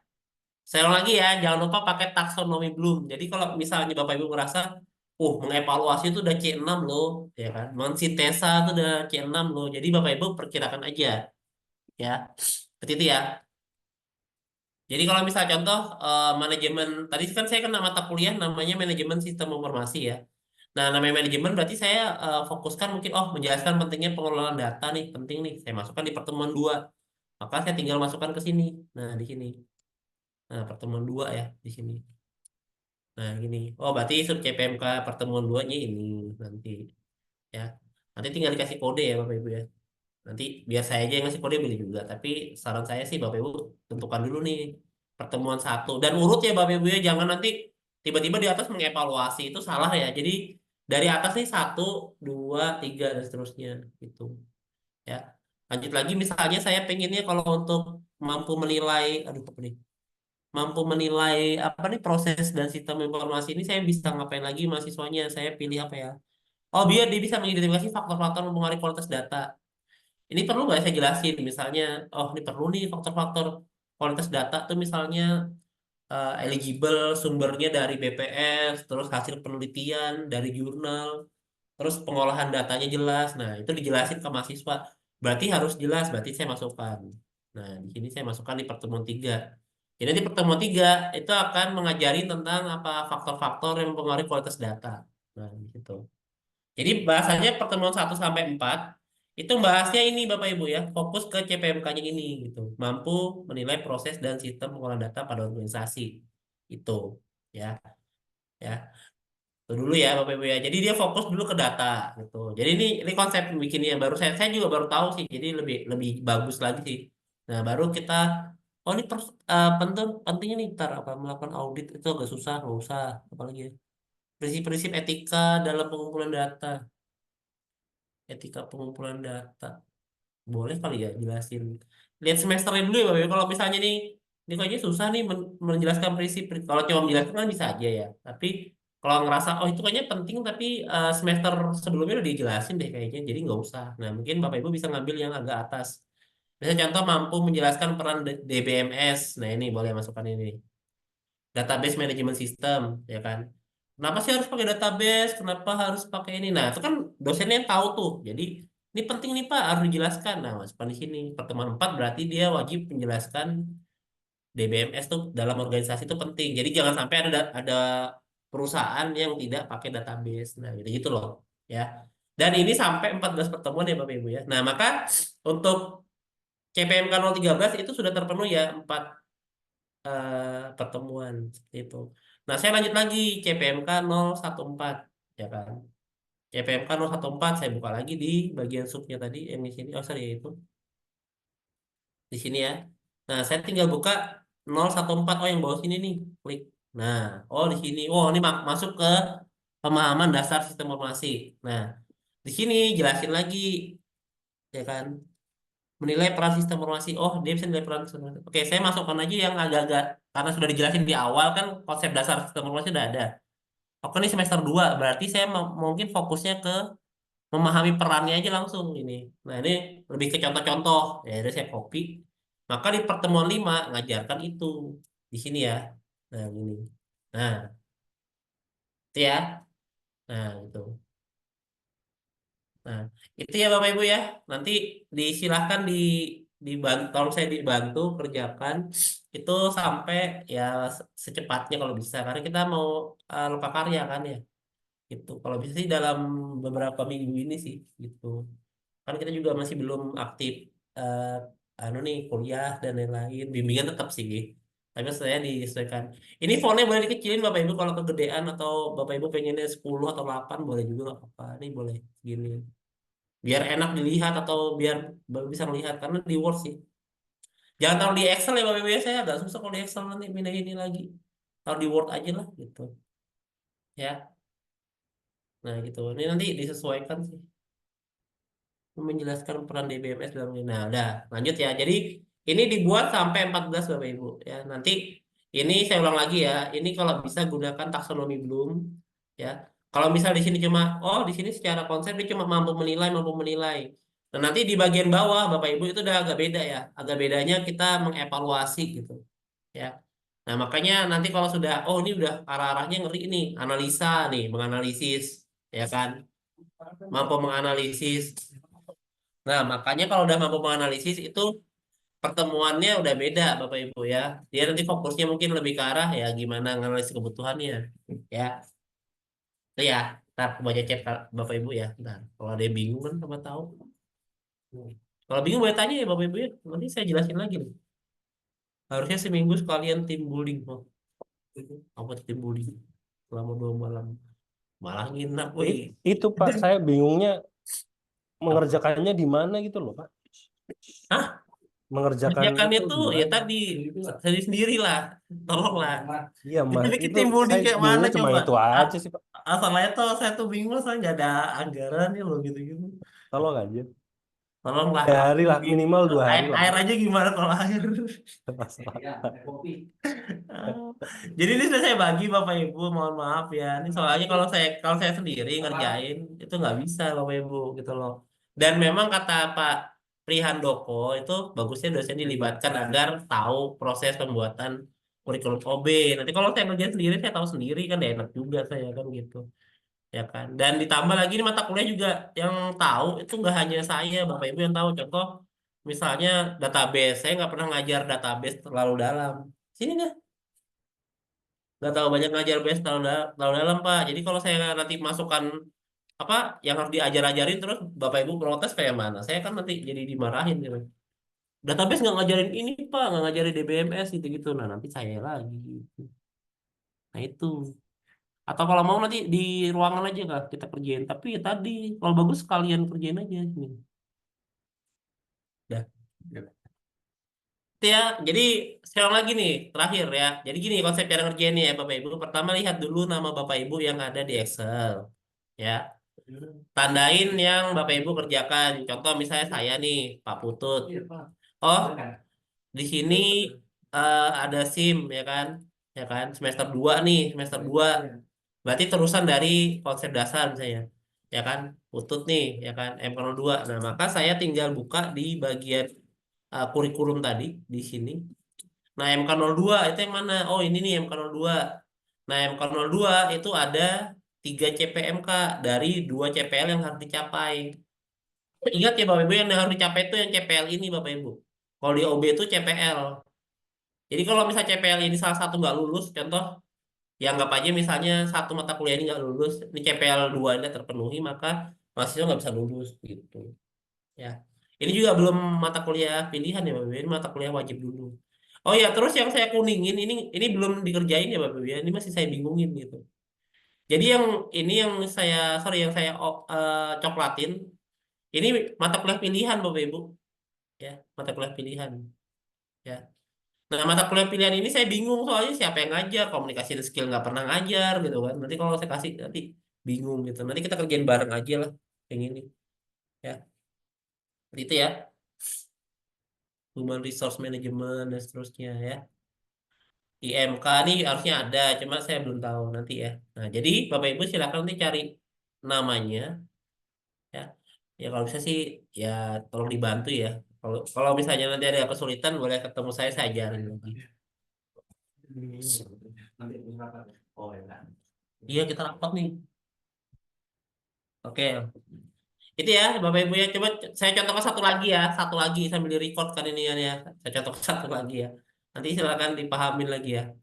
Saya ulang lagi ya, jangan lupa pakai taksonomi Bloom. Jadi kalau misalnya Bapak Ibu ngerasa, mengevaluasi itu udah C6 loh, ya kan? Mensintesa itu udah C6 loh. Jadi Bapak Ibu perkirakan aja, ya. Seperti itu ya. Jadi kalau misal contoh manajemen, tadi kan saya kena mata kuliah namanya manajemen sistem informasi ya. Nah, namanya manajemen berarti saya fokuskan mungkin, menjelaskan pentingnya pengelolaan data nih, penting nih. Saya masukkan di pertemuan 2. Maka saya tinggal masukkan ke sini. Nah, di sini. Nah, pertemuan 2 ya, di sini. Nah, gini. Oh, berarti sub CPMK pertemuan duanya ini nanti, ya. Nanti tinggal dikasih kode ya Bapak Ibu ya. Nanti biar saya aja yang ngasih kode boleh juga. Tapi saran saya sih Bapak Ibu tentukan dulu nih pertemuan 1 dan urut ya Bapak Ibu ya. Jangan nanti tiba-tiba di atas mengevaluasi itu salah ya. Jadi dari atas nih 1, 2, 3 dan seterusnya gitu, ya. Lanjut lagi misalnya saya pengennya kalau untuk mampu menilai, aduh apa nih? Mampu menilai apa nih proses dan sistem informasi ini saya bisa ngapain lagi mahasiswanya saya pilih apa ya, biar dia bisa mengidentifikasi faktor-faktor mempengaruhi kualitas data. Ini perlu nggak saya jelasin misalnya, ini perlu nih faktor-faktor kualitas data tuh misalnya eligible sumbernya dari BPS, terus hasil penelitian dari jurnal, terus pengolahan datanya jelas. Nah, itu dijelasin ke mahasiswa. Berarti harus jelas, berarti saya masukkan. Nah, di sini saya masukkan di pertemuan 3. Jadi di pertemuan 3 itu akan mengajari tentang apa faktor-faktor yang mempengaruhi kualitas data. Nah, gitu. Jadi bahasanya pertemuan 1 sampai 4 itu bahasnya ini Bapak Ibu ya, fokus ke CPMK-nya ini gitu. Mampu menilai proses dan sistem pengolahan data pada organisasi. Itu, ya. Ya. Itu dulu ya Bapak Ibu ya. Jadi dia fokus dulu ke data gitu. Jadi ini konsep bikinnya baru saya juga baru tahu sih. Jadi lebih lebih bagus lagi sih. Nah, baru kita ini penting pentingnya nih ntar apa melakukan audit itu agak susah, nggak usah apalagi ya. Prinsip-prinsip etika dalam pengumpulan data. Etika pengumpulan data. Boleh kali ya jelasin. Lihat semesternya dulu ya Bapak Ibu. Kalau misalnya nih ini kayaknya susah nih menjelaskan prinsip. Kalau cuma menjelaskan kan bisa aja ya. Tapi kalau ngerasa itu kayaknya penting tapi semester sebelumnya udah dijelasin deh kayaknya. Jadi nggak usah. Nah, mungkin Bapak Ibu bisa ngambil yang agak atas. Misalnya contoh mampu menjelaskan peran DBMS. Nah, ini boleh masukkan ini. Database Management System, ya kan? Kenapa sih harus pakai database? Kenapa harus pakai ini? Nah, itu kan dosennya yang tahu tuh. Jadi, ini penting nih Pak, harus dijelaskan. Nah, masukkan di sini. Pertemuan 4 berarti dia wajib menjelaskan DBMS tuh dalam organisasi itu penting. Jadi, jangan sampai ada perusahaan yang tidak pakai database. Nah, gitu loh, ya. Dan ini sampai 14 pertemuan ya Bapak Ibu ya. Nah, maka untuk CPMK 013 itu sudah terpenuhi ya 4 pertemuan seperti itu. Nah, saya lanjut lagi CPMK 014 ya kan. CPMK 014 saya buka lagi di bagian subnya tadi yang di sini. Oh, sorry itu di sini ya. Nah, saya tinggal buka 014 yang bawah sini nih. Klik. Nah, di sini. Ini masuk ke pemahaman dasar sistem informasi. Nah, di sini jelasin lagi ya kan. Menilai peran sistem informasi. Dia bisa nilai peran sistem informasi. Oke, saya masukkan aja yang agak-agak karena sudah dijelasin di awal kan konsep dasar sistem informasi sudah ada. Oke, ini semester 2 berarti saya mungkin fokusnya ke memahami perannya aja langsung ini. Nah, ini lebih ke contoh-contoh. Ya, jadi saya copy. Maka di pertemuan 5 ngajarkan itu di sini ya. Nah, ini. Nah, itu ya. Nah, itu. Nah, itu ya Bapak Ibu ya. Nanti disilahkan dibantu, tolong saya dibantu kerjakan itu sampai ya secepatnya kalau bisa karena kita mau lupa karya kan ya. Gitu. Kalau bisa sih dalam beberapa minggu ini sih gitu. Kan kita juga masih belum aktif anu nih kuliah dan lain-lain. Bimbingan tetap sih. Tapi saya disesuaikan. Ini fontnya boleh dikecilin Bapak Ibu kalau kegedean atau Bapak Ibu pengennya 10 atau 8 boleh juga nggak apa-apa. Ini boleh gini. Biar enak dilihat atau biar bisa melihat karena di Word sih. Jangan taruh di Excel ya Bapak Ibu ya. Saya agak susah kalau di Excel nanti pindah ini lagi. Taruh di Word aja lah gitu. Ya. Nah gitu. Ini nanti disesuaikan sih. Menjelaskan peran DBMS dalam ini. Nah, udah lanjut ya. Jadi ini dibuat sampai 14 Bapak Ibu ya. Nanti ini saya ulang lagi ya. Ini kalau bisa gunakan taksonomi Bloom ya. Kalau misal di sini cuma oh di sini secara konsep dia cuma mampu menilai. Nah, nanti di bagian bawah Bapak Ibu itu udah agak beda ya. Agak bedanya kita mengevaluasi gitu ya. Nah, makanya nanti kalau sudah oh ini udah arah-arahnya ngeri ini, analisa nih, menganalisis ya kan. Mampu menganalisis. Nah, makanya kalau udah mampu menganalisis itu pertemuannya udah beda Bapak Ibu ya. Dia nanti fokusnya mungkin lebih ke arah ya gimana analisis kebutuhannya. Ya, itu ya. Ntar aku baca chat Bapak Ibu ya. Nah, kalau ada yang bingung kan sama tahu. Kalau bingung boleh tanya ya Bapak Ibu ya. Nanti saya jelasin lagi nih. Harusnya seminggu sekalian tim building. Oh, apa tuh tim building? Selama 2 malam. Malah nginap, woi. Itu Pak, saya bingungnya Apa? mengerjakannya di mana gitu loh Pak. Hah? Mengerjakan Kerjakan itu itu di ya mana? tadi sendiri lah. Tolonglah. Iya Itu Mas, bikin itu tim building saya kayak mana bingungnya cuma coba? itu Ah, aja sih Pak. asalnya tuh saya tuh bingung saya nggak ada anggaran ya loh gitu-gitu. Tolong aja. Tolonglah. 2 hari lah, Bi- minimal 2 hari Air, lah air Pak. aja gimana kalau air? Masalah. Ah, jadi ini sudah saya bagi Bapak Ibu, mohon maaf ya. Ini soalnya kalau saya sendiri ngerjain itu nggak bisa Bapak Ibu gitu loh. Dan memang kata Pak Prihandoko itu bagusnya dosen dilibatkan agar tahu proses pembuatan kurikulum OB. Nanti kalau saya ngerjain sendiri saya tahu sendiri kan gak enak juga saya kan gitu. Ya kan. Dan ditambah lagi ini mata kuliah juga yang tahu itu nggak hanya saya, Bapak Ibu yang tahu. Contoh misalnya database, saya nggak pernah ngajar database terlalu dalam. Sini deh, nggak tahu banyak ngajar base terlalu dalam Pak. Jadi kalau saya nanti masukkan apa yang harus diajar-ajarin terus Bapak Ibu protes kayak mana? Saya kan nanti jadi dimarahin gitu. Database nggak ngajarin ini Pak, nggak ngajarin DBMS gitu-gitu. Nah nanti saya lagi. Gitu. Nah itu. Atau kalau mau nanti di ruangan aja kak kita kerjain. Tapi ya tadi kalau bagus kalian kerjain aja. Nih. Dah. Itu ya, jadi sekarang lagi nih terakhir ya. Jadi gini konsep cara ngerjainnya ya Bapak Ibu. Pertama lihat dulu nama Bapak Ibu yang ada di Excel. Ya, tandain yang Bapak Ibu kerjakan. Contoh misalnya saya nih Pak Putut. Oh, di sini ada SIM ya kan? Ya kan? Semester 2 nih, semester 2. Berarti terusan dari konsep dasar misalnya. Ya kan? Putut nih, ya kan? M02. Nah, maka saya tinggal buka di bagian kurikulum tadi di sini. Nah, MK02 itu yang mana? Oh, ini nih MK02. Nah, MK02 itu ada 3 CPMK dari 2 CPL yang harus dicapai. Ingat ya Bapak Ibu yang harus dicapai itu yang CPL ini Bapak Ibu. Kalau di OB itu CPL. Jadi kalau misalnya CPL ini salah satu nggak lulus, contoh ya anggap aja misalnya satu mata kuliah ini nggak lulus, ini CPL 2 ini terpenuhi, maka mahasiswa nggak bisa lulus gitu. Ya. Ini juga belum mata kuliah pilihan ya Bapak Ibu. Ini mata kuliah wajib dulu. Oh ya, terus yang saya kuningin ini belum dikerjain ya Bapak Ibu ya. Ini masih saya bingungin gitu. Jadi yang ini yang saya sorry yang saya coklatin ini mata kuliah pilihan Bapak Ibu ya, mata kuliah pilihan ya. Nah, mata kuliah pilihan ini saya bingung soalnya siapa yang ngajar, komunikasi dan skill nggak pernah ngajar gitu kan. Nanti kalau saya kasih nanti bingung gitu. Nanti kita kerjain bareng aja lah yang ini ya. Itu ya, Human Resource Management dan seterusnya ya. IMK nih harusnya ada, cuma saya belum tahu nanti ya. Nah, jadi Bapak Ibu silakan nanti cari namanya ya. Ya kalau bisa sih ya tolong dibantu ya. Kalau kalau misalnya nanti ada kesulitan boleh ketemu saya ajarin lagi. Iya kita rapat nih. Oke, itu ya Bapak Ibu ya. Coba saya contohkan satu lagi ya, satu lagi sambil di record kan ini ya. Saya contohkan satu lagi ya. Nanti silakan dipahamin lagi ya.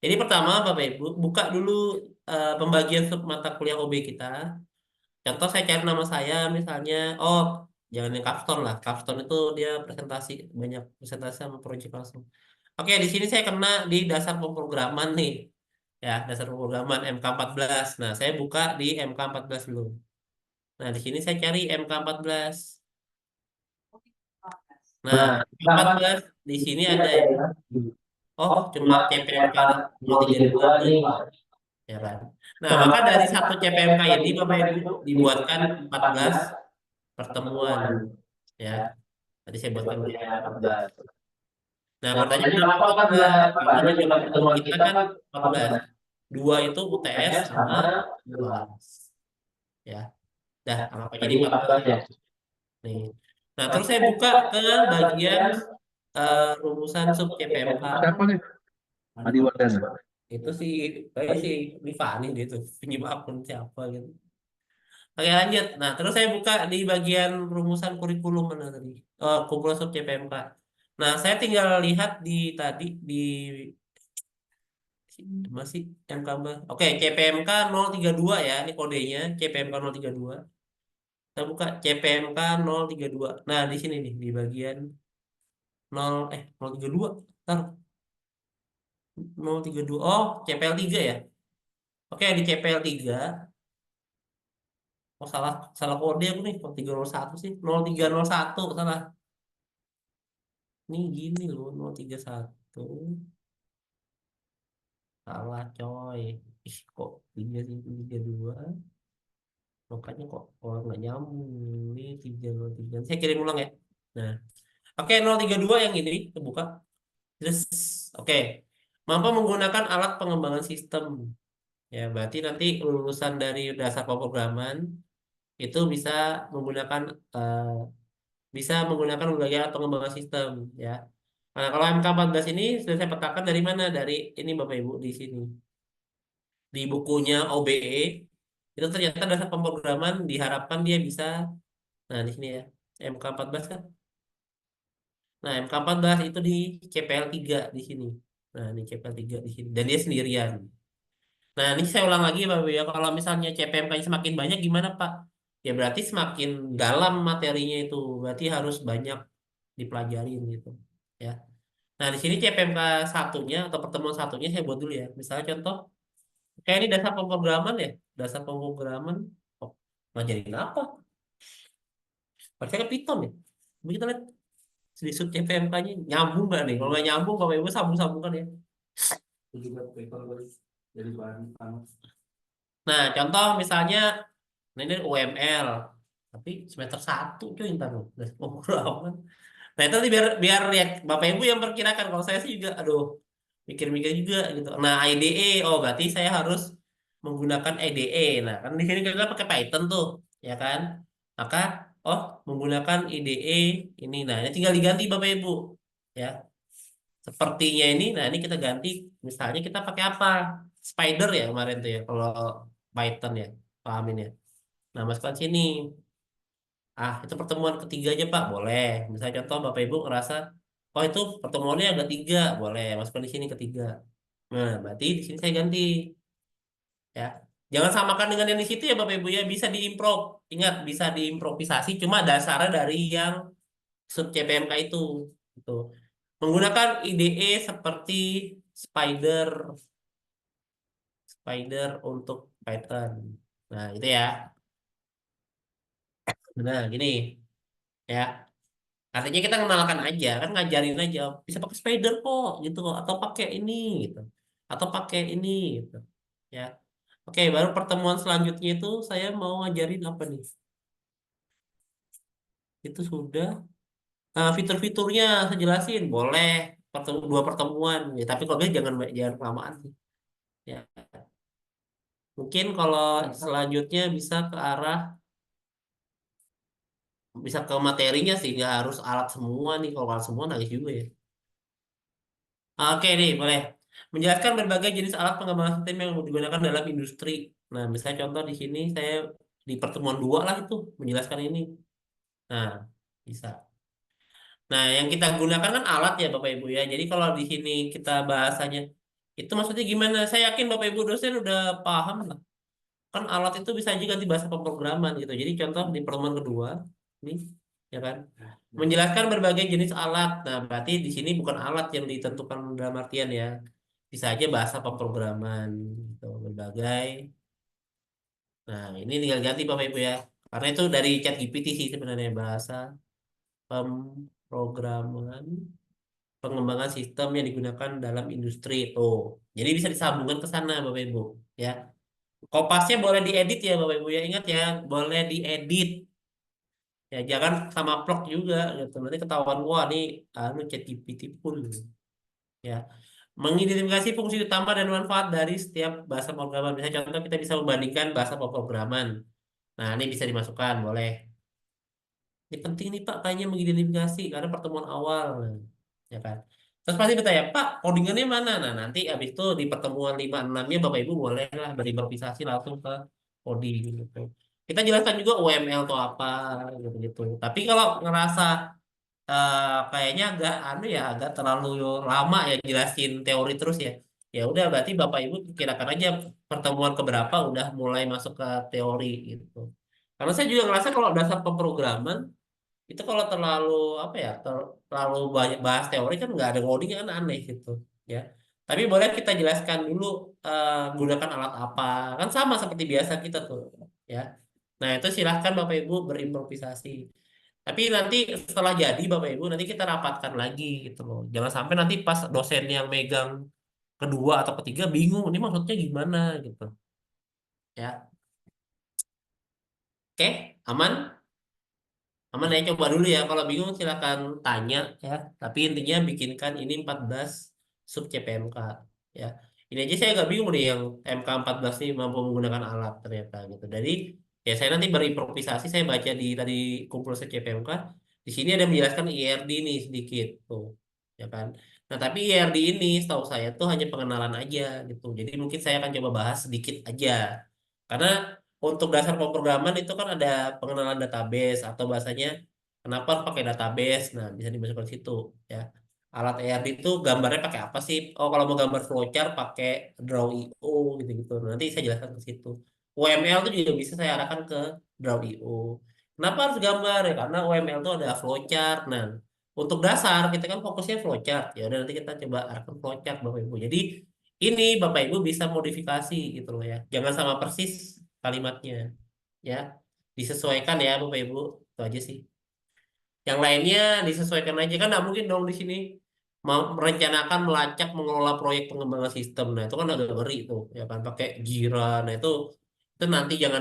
Jadi pertama Bapak Ibu buka dulu pembagian sub mata kuliah OB kita. Contoh saya cari nama saya misalnya, oh Jangan yang capstone lah. Capstone itu dia presentasi, banyak presentasi sama proyek langsung. Oke, di sini saya kena di dasar pemrograman nih. Ya, dasar pemrograman MK14. Nah, saya buka di MK14 dulu. Nah, di sini saya cari MK14. Nah, Nah, kenapa MK14 di sini ini ada ada ya. ya? Oh, Oh, cuma cuma CPMK CPMK 032 032 nih, nih. ya kan. Nah, Nah, maka maka dari dari satu satu CPMK CPMK ini ini Bapak Bapak Ibu Ibu dibuatkan dibuatkan 14 14 pertemuan, pertemuan ya. ya. Tadi saya buatkan. Seperti yang 14. Nah, Nah, pertanyaan makanya kenapa kenapa kan 14? Makanya jumlah jumlah pertemuan pertemuan kita kita kan kan 14. 14. Dua itu UTS UTS sama sama UAS. Ya, dah ya, anggap aja jadi di 14 14 ya. ya. Nih. Nah, Nah, terus saya saya buka buka ke ke bagian bagian rumusan sub CPMK. siapa nih? Adi Wardana. Itu sih, kayak sih Rifani gitu, pinjam akun siapa gitu. Oke lanjut. Nah, terus saya buka di bagian rumusan kurikulum mana tadi? Oh, kumpulan sub CPMK. Nah, saya tinggal lihat di tadi di masih MK. Oke, CPMK 032 ya, ini kodenya CPMK 032. Kita buka CPMK 032. Nah, di sini nih di bagian 032. Ntar 032. Oh, CPL 3 ya. Oke, di CPL 3. Oh, salah salah kode aku nih. 0301 sih. 0301 salah. Ini gini loh 031. Salah coy. Ih, kok 3 sih 32. Makanya kok nggak nyambung. Ini 303. Saya kirim ulang ya. Nah, oke 032 yang ini kita buka. Terus oke. Mampu menggunakan alat pengembangan sistem. Ya, berarti nanti lulusan dari dasar pemrograman itu eh, bisa menggunakan berbagai alat pengembangan sistem ya. Nah, kalau MK14 ini sudah saya petakan dari mana? Dari ini Bapak Ibu di sini. Di bukunya OBE itu ternyata dasar pemrograman diharapkan dia bisa, nah di sini ya, MK14 kan. Nah, MK14 itu di CPL 3 di sini. Nah, ini CPL 3 di sini dan dia sendirian. Nah, ini saya ulang lagi Bapak Ibu ya, kalau misalnya CPMK-nya semakin banyak gimana Pak? Ya berarti semakin dalam materinya itu, berarti harus banyak dipelajarin gitu. Ya. Nah, di sini CPMK satunya atau pertemuan satunya saya buat dulu ya. Misalnya contoh, kayak ini dasar pemrograman ya. Dasar pemrograman. Oh, ngajarin apa? Percaya Python ya. Tapi kita lihat di sub CPMK-nya nyambung nggak nih? Kalau nggak nyambung, Bapak Ibu sambung-sambungkan ya. Itu juga Python jadi bahan utama. Nah, contoh misalnya, nah ini UML. Tapi semester 1 cuy, ntar loh. Dasar pemrograman. Nah, itu nanti biar biar ya Bapak Ibu yang perkirakan. Kalau saya sih juga, aduh, mikir-mikir juga gitu. Nah, IDE, oh berarti saya harus menggunakan IDE. Nah, kan di sini kita pakai Python tuh, ya kan? Maka, oh menggunakan IDE ini. Nah, ini tinggal diganti Bapak Ibu, ya. Sepertinya ini, nah ini kita ganti. Misalnya kita pakai apa? Spider ya kemarin tuh ya, kalau Python ya, pahamin ya. Nah, masukkan sini. Ah, itu pertemuan ketiga aja Pak, boleh. Misalnya contoh Bapak Ibu ngerasa, oh itu pertemuannya ada tiga, boleh. Masukkan di sini ketiga. Nah, berarti di sini saya ganti, ya. Jangan samakan dengan yang di situ ya Bapak Ibu ya, bisa diimprov. Ingat, bisa diimprovisasi, cuma dasarnya dari yang sub CPMK itu. Gitu. Menggunakan IDE seperti Spider, Spider untuk Python. Nah, itu ya. Nah, gini ya. Artinya kita mengenalkan aja, kan ngajarin aja. Bisa pakai spider kok, gitu kok. Atau pakai ini, gitu. Atau pakai ini, gitu. Ya. Oke, baru pertemuan selanjutnya itu saya mau ngajarin apa nih? Itu sudah. Nah, fitur-fiturnya saya jelasin. Boleh dua pertemuan. Ya, tapi kalau bisa jangan kelamaan sih. Ya. Mungkin kalau selanjutnya bisa ke materinya sih, nggak harus alat semua nih. Kalau alat semua nangis juga ya. Oke nih, boleh. Menjelaskan berbagai jenis alat pengembangan sistem yang digunakan dalam industri. Nah, misalnya contoh di sini saya di pertemuan dua lah itu menjelaskan ini. Nah, bisa. Nah, yang kita gunakan kan alat ya Bapak Ibu ya. Jadi kalau di sini kita bahasanya itu maksudnya gimana? Saya yakin Bapak Ibu dosen udah paham lah. Kan alat itu bisa juga ganti bahasa pemrograman gitu. Jadi contoh di pertemuan kedua, nih. ya kan? Menjelaskan berbagai jenis alat. Nah, berarti di sini bukan alat yang ditentukan dalam artian ya. Bisa aja bahasa pemrograman gitu, berbagai. Nah, ini tinggal ganti Bapak Ibu ya. Karena itu dari ChatGPT sih sebenarnya bahasa pemrograman pengembangan sistem yang digunakan dalam industri itu. Jadi bisa disambungkan ke sana Bapak Ibu ya. Kopasnya boleh diedit ya Bapak Ibu ya. Ingat ya, boleh diedit. Ya jangan sama plok juga gitu. Nanti ketahuan wah nih anu ChatGPT pun ya. Mengidentifikasi fungsi utama dan manfaat dari setiap bahasa pemrograman. Misalnya contoh kita bisa membandingkan bahasa pemrograman. Nah, ini bisa dimasukkan, boleh. Ini penting nih Pak, kayaknya mengidentifikasi karena pertemuan awal, ya kan. Terus pasti bertanya, Pak, codingannya mana? Nah, nanti habis itu di pertemuan 5-6-nya Bapak Ibu bolehlah berimprovisasi langsung ke coding gitu. Kita jelaskan juga UML itu apa gitu-gitu. Tapi kalau ngerasa kayaknya agak anu ya, agak terlalu lama ya jelasin teori terus ya. Ya udah berarti Bapak Ibu kirakan aja pertemuan keberapa udah mulai masuk ke teori gitu. Karena saya juga ngerasa kalau dasar pemrograman itu kalau terlalu apa ya terlalu banyak bahas teori kan nggak ada coding kan aneh gitu ya, tapi boleh kita jelaskan dulu gunakan alat apa kan sama seperti biasa kita tuh ya. Nah itu silahkan Bapak Ibu berimprovisasi, tapi nanti setelah jadi Bapak Ibu nanti kita rapatkan lagi gitu loh, jangan sampai nanti pas dosen yang megang kedua atau ketiga bingung ini maksudnya gimana gitu ya. Oke, aman. Aman ya, coba dulu ya. Kalau bingung silakan tanya ya. Tapi intinya bikinkan ini 14 sub CPMK ya. Ini aja saya agak bingung nih yang MK 14 ini mampu menggunakan alat ternyata gitu. Jadi ya saya nanti berimprovisasi, saya baca di tadi kumpul sub CPMK. Di sini ada menjelaskan IRD nih sedikit tuh. Ya kan. Nah, tapi IRD ini setahu saya tuh hanya pengenalan aja gitu. Jadi mungkin saya akan coba bahas sedikit aja. Karena untuk dasar pemrograman itu kan ada pengenalan database atau bahasanya kenapa harus pakai database. Nah, bisa dimasukkan ke situ ya. Alat ERD itu gambarnya pakai apa sih? Oh, kalau mau gambar flowchart pakai Draw.io gitu-gitu. Nanti saya jelaskan ke situ. UML itu juga bisa saya arahkan ke Draw.io. Kenapa harus gambar ya? Karena UML itu ada flowchart. Nah, untuk dasar kita kan fokusnya flowchart. Ya udah nanti kita coba arahkan flowchart Bapak Ibu. Jadi ini Bapak Ibu bisa modifikasi gitu loh ya. Jangan sama persis kalimatnya ya. Disesuaikan ya Bapak Ibu. Itu aja sih. Yang lainnya disesuaikan aja kan nggak mungkin dong di sini mau merencanakan melacak mengelola proyek pengembangan sistem. Nah, itu kan agak ngeri tuh ya kan pakai Jira. Nah, itu nanti jangan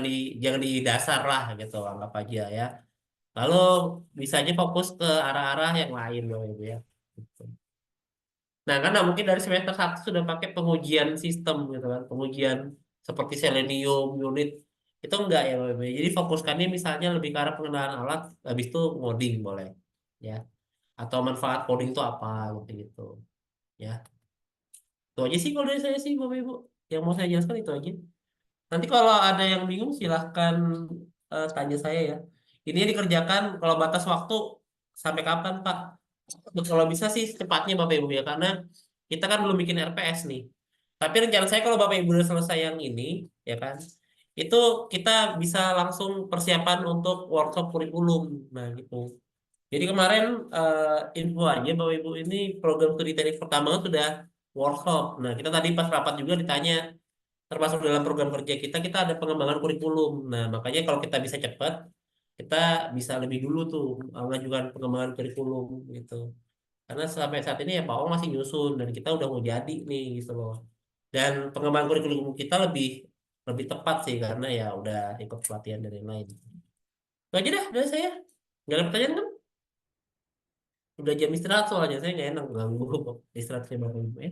di dasar lah gitu anggap aja ya. Lalu bisa aja fokus ke arah-arah yang lain Bapak Ibu ya. Gitu. Nah, kan nggak mungkin dari semester 1 sudah pakai pengujian sistem gitu kan, pengujian seperti Selenium, unit itu enggak ya, Bapak Ibu. Jadi fokuskannya misalnya lebih ke arah pengenalan alat, habis itu ngoding boleh, ya. Atau manfaat coding itu apa gitu gitu, ya. Itu aja sih kalau dari saya sih, Bapak Ibu. Yang mau saya jelaskan itu aja. Nanti kalau ada yang bingung silahkan tanya saya ya. Ini dikerjakan kalau batas waktu sampai kapan, Pak? Kalau bisa sih cepatnya Bapak Ibu ya, karena kita kan belum bikin RPS nih. Tapi rencana saya kalau Bapak Ibu udah selesai yang ini, ya kan, itu kita bisa langsung persiapan untuk workshop kurikulum. Nah, gitu. Jadi kemarin info aja Bapak Ibu ini program studi teknik pertambangan sudah workshop. Nah, kita tadi pas rapat juga ditanya, termasuk dalam program kerja kita ada pengembangan kurikulum. Nah, makanya kalau kita bisa cepat, kita bisa lebih dulu tuh mengajukan pengembangan kurikulum gitu. Karena sampai saat ini ya Pak Ong masih nyusun dan kita udah mau jadi nih gitu loh. Dan pengembangan kurikulum kita lebih lebih tepat sih karena ya udah ikut pelatihan dari yang lain. Itu aja dah dari saya. Nggak ada pertanyaan kan? Udah jam istirahat soalnya saya nggak enak ganggu istirahatnya Bapak Ibu ya.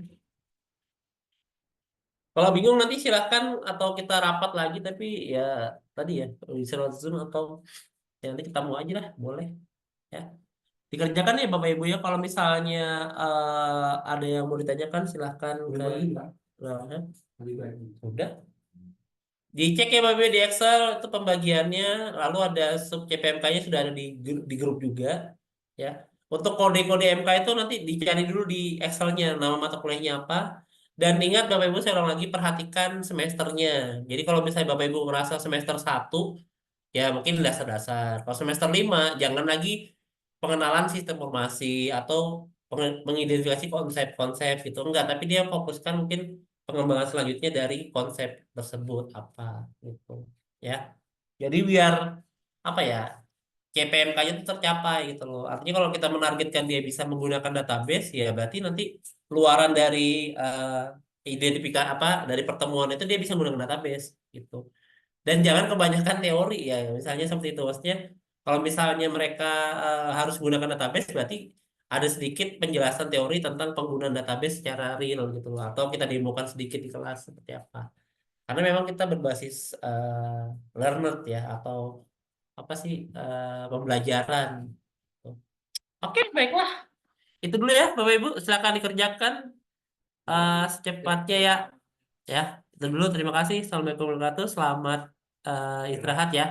Kalau bingung nanti silahkan atau kita rapat lagi tapi ya tadi ya bisa lewat Zoom atau ya nanti ketemu aja lah boleh ya. Dikerjakan ya Bapak Ibu ya. Kalau misalnya ada yang mau ditanyakan silahkan ke nah, udah dicek ya Bapak Ibu di Excel itu pembagiannya. Lalu ada sub CPMK-nya sudah ada di grup juga ya. Untuk kode-kode MK itu nanti dicari dulu di Excel-nya nama mata kuliahnya apa. Dan ingat Bapak Ibu saya ulang lagi perhatikan semesternya. Jadi kalau misalnya Bapak Ibu merasa semester 1 Ya mungkin dasar-dasar. Kalau semester 5 jangan lagi pengenalan sistem informasi atau mengidentifikasi konsep-konsep gitu. Enggak, tapi dia fokuskan mungkin pengembangan selanjutnya dari konsep tersebut apa gitu. Ya. Jadi biar apa ya? CPMK-nya itu tercapai gitu loh. Artinya kalau kita menargetkan dia bisa menggunakan database, ya berarti nanti luaran dari identifikasi apa dari pertemuan itu dia bisa menggunakan database gitu. Dan jangan kebanyakan teori ya, misalnya seperti itu. Maksudnya kalau misalnya mereka harus menggunakan database, berarti ada sedikit penjelasan teori tentang penggunaan database secara real gitu loh. Atau kita demokan sedikit di kelas seperti apa. Karena memang kita berbasis learner ya, atau apa sih pembelajaran. Oke, baiklah. Itu dulu ya, Bapak Ibu. Silakan dikerjakan secepatnya ya. Ya, itu dulu. Terima kasih. Assalamualaikum warahmatullahi wabarakatuh. Selamat istirahat ya.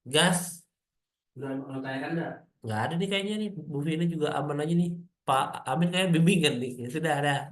Gas. Udah mau tanyakan nggak? Nggak ada nih kayaknya nih. Bu Vina juga aman aja nih. Pak Amin kayaknya bimbingan nih. Ya sudah ada.